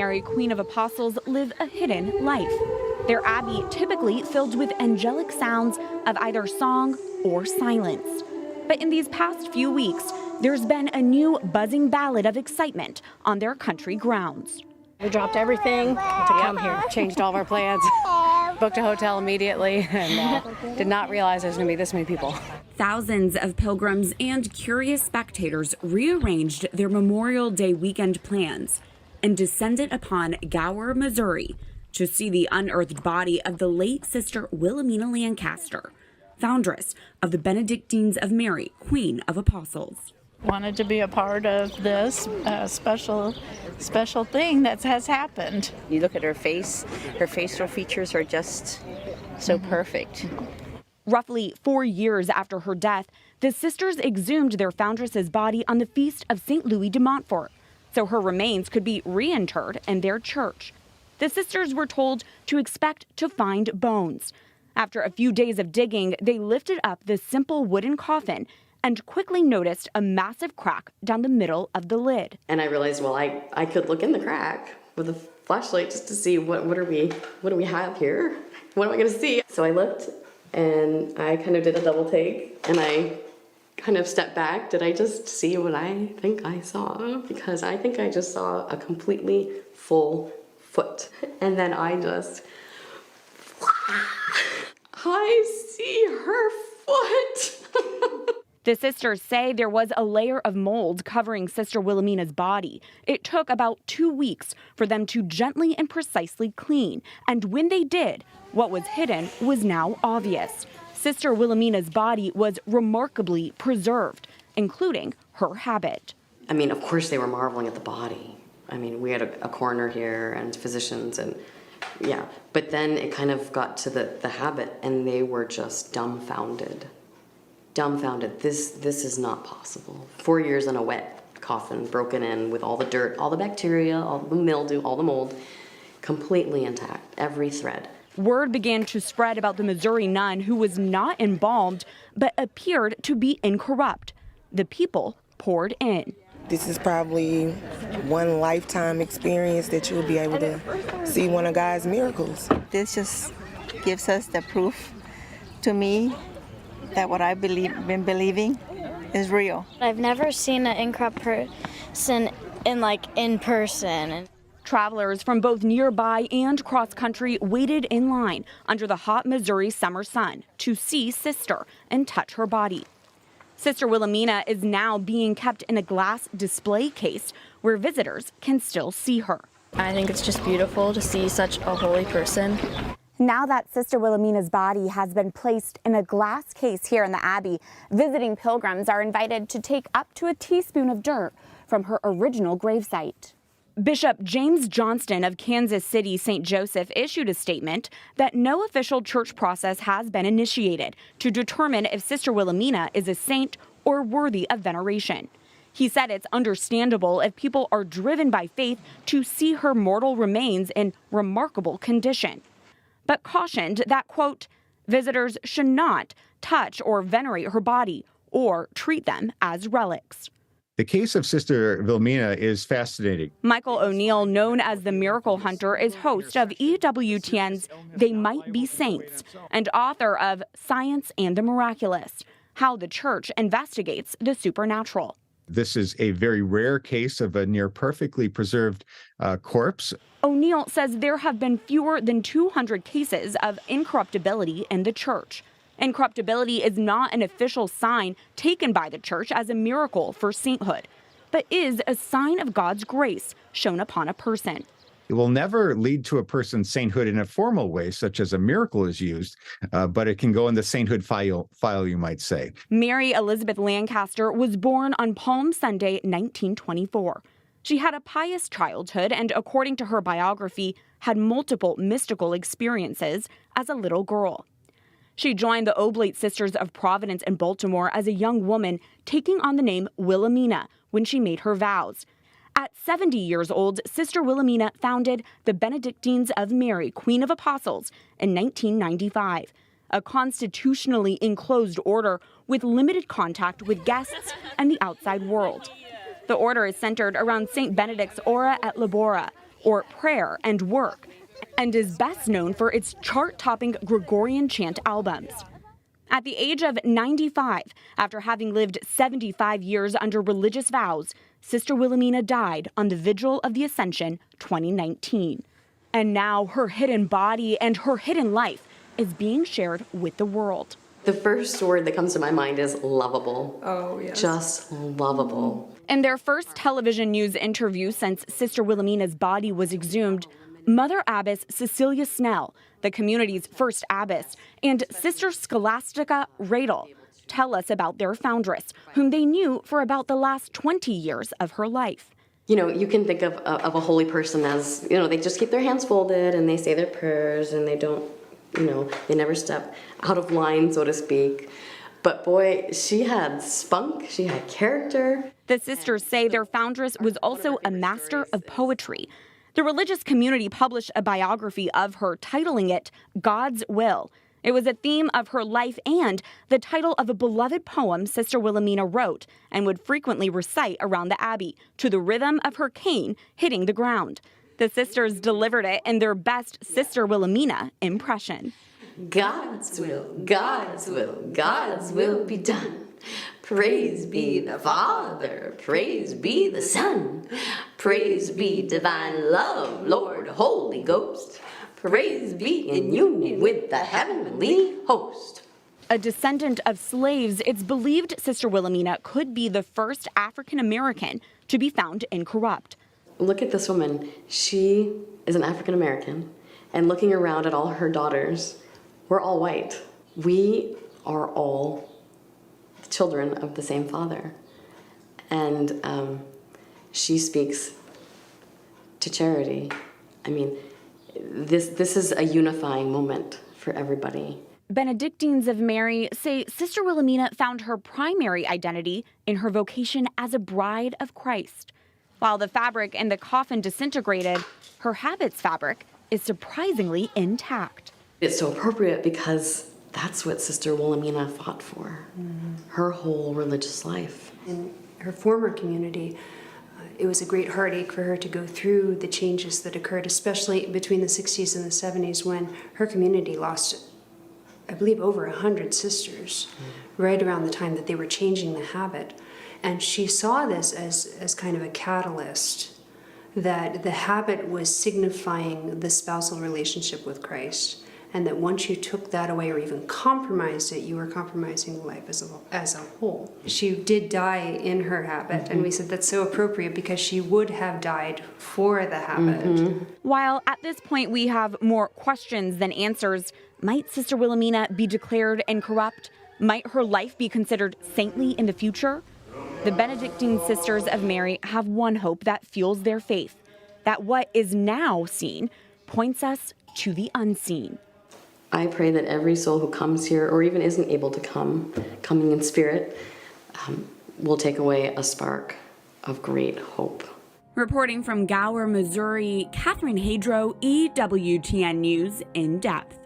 Mary, Queen of Apostles, live a hidden life. Their abbey typically filled with angelic sounds of either song or silence. But in these past few weeks, there's been a new buzzing ballad of excitement on their country grounds. We dropped everything to come here, changed all of our plans, booked a hotel immediately, and did not realize there's going to be this many people. Thousands of pilgrims and curious spectators rearranged their Memorial Day weekend plans and descended upon Gower, Missouri, to see the unearthed body of the late Sister Wilhelmina Lancaster, foundress of the Benedictines of Mary, Queen of Apostles. Wanted to be a part of this special thing that has happened. You look at her face, her facial features are just so perfect. Roughly 4 years after her death, the sisters exhumed their foundress's body on the feast of St. Louis de Montfort, so her remains could be reinterred in their church. The sisters were told to expect to find bones. After a few days of digging, they lifted up the simple wooden coffin and quickly noticed a massive crack down the middle of the lid. And I realized, well, I could look in the crack with a flashlight just to see what do we have here? What am I gonna see? So I looked and I kind of did a double take and I kind of stepped back. Did I just see what I think I saw? Because I think I just saw a completely full foot. And then I see her foot. The sisters say there was a layer of mold covering Sister Wilhelmina's body. It took about 2 weeks for them to gently and precisely clean. And when they did, what was hidden was now obvious. Sister Wilhelmina's body was remarkably preserved, including her habit. I mean, of course they were marveling at the body. I mean, we had a coroner here and physicians and yeah. But then it kind of got to the habit and they were just dumbfounded. This is not possible. 4 years in a wet coffin, broken in with all the dirt, all the bacteria, all the mildew, all the mold, completely intact, every thread. Word began to spread about the Missouri nun who was not embalmed, but appeared to be incorrupt. The people poured in. This is probably one lifetime experience that you'll be able to see one of God's miracles. This just gives us the proof to me that what I've been believing is real. I've never seen an incorrupt person in person. Travelers from both nearby and cross country waited in line under the hot Missouri summer sun to see Sister and touch her body. Sister Wilhelmina is now being kept in a glass display case where visitors can still see her. I think it's just beautiful to see such a holy person. Now that Sister Wilhelmina's body has been placed in a glass case here in the Abbey, visiting pilgrims are invited to take up to a teaspoon of dirt from her original gravesite. Bishop James Johnston of Kansas City St. Joseph issued a statement that no official church process has been initiated to determine if Sister Wilhelmina is a saint or worthy of veneration. He said it's understandable if people are driven by faith to see her mortal remains in remarkable condition, but cautioned that, quote, visitors should not touch or venerate her body or treat them as relics. The case of Sister Wilhelmina is fascinating. Michael O'Neill, known as the Miracle Hunter, is host of EWTN's They Might Be Saints and author of Science and the Miraculous, How the Church Investigates the Supernatural. This is a very rare case of a near perfectly preserved corpse. O'Neill says there have been fewer than 200 cases of incorruptibility in the church. Incorruptibility is not an official sign taken by the church as a miracle for sainthood, but is a sign of God's grace shown upon a person. It will never lead to a person's sainthood in a formal way, such as a miracle is used, but it can go in the sainthood file, you might say. Mary Elizabeth Lancaster was born on Palm Sunday, 1924. She had a pious childhood and, according to her biography, had multiple mystical experiences as a little girl. She joined the Oblate Sisters of Providence in Baltimore as a young woman, taking on the name Wilhelmina when she made her vows. At 70 years old, Sister Wilhelmina founded the Benedictines of Mary, Queen of Apostles, in 1995, a constitutionally enclosed order with limited contact with guests and the outside world. The order is centered around St. Benedict's Ora et Labora, or prayer and work, and is best known for its chart-topping Gregorian chant albums. At the age of 95, after having lived 75 years under religious vows, Sister Wilhelmina died on the Vigil of the Ascension 2019. And now her hidden body and her hidden life is being shared with the world. The first word that comes to my mind is lovable. Oh, yes. Just lovable. In their first television news interview since Sister Wilhelmina's body was exhumed, Mother Abbess Cecilia Snell, the community's first abbess, and Sister Scholastica Radel tell us about their foundress, whom they knew for about the last 20 years of her life. You know, you can think of a holy person as, you know, they just keep their hands folded and they say their prayers and they don't, you know, they never step out of line, so to speak. But boy, she had spunk, she had character. The sisters say their foundress was also a master of poetry. The religious community published a biography of her, titling it God's Will. It was a theme of her life and the title of a beloved poem Sister Wilhelmina wrote and would frequently recite around the abbey to the rhythm of her cane hitting the ground. The sisters delivered it in their best Sister Wilhelmina impression. God's will, God's will, God's will be done. Praise be the Father, praise be the Son, praise be divine love, Lord Holy Ghost, praise be in union with the heavenly host. A descendant of slaves, it's believed Sister Wilhelmina could be the first African American to be found incorrupt. Look at this woman. She is an African American, and looking around at all her daughters, we're all white. We are all children of the same Father. And she speaks to charity. I mean, this is a unifying moment for everybody. Benedictines of Mary say Sister Wilhelmina found her primary identity in her vocation as a bride of Christ. While the fabric in the coffin disintegrated, her habit's fabric is surprisingly intact. It's so appropriate because that's what Sister Wilhelmina fought for, her whole religious life. In her former community, it was a great heartache for her to go through the changes that occurred, especially between the 60s and the 70s when her community lost, I believe, over 100 sisters, right around the time that they were changing the habit. And she saw this as kind of a catalyst, that the habit was signifying the spousal relationship with Christ, and that once you took that away or even compromised it, you were compromising life as a whole. She did die in her habit, and we said that's so appropriate because she would have died for the habit. While at this point we have more questions than answers, might Sister Wilhelmina be declared incorrupt? Might her life be considered saintly in the future? The Benedictine Sisters of Mary have one hope that fuels their faith, that what is now seen points us to the unseen. I pray that every soul who comes here, or even isn't able to come, coming in spirit, will take away a spark of great hope. Reporting from Gower, Missouri, Catherine Hadro, EWTN News in depth.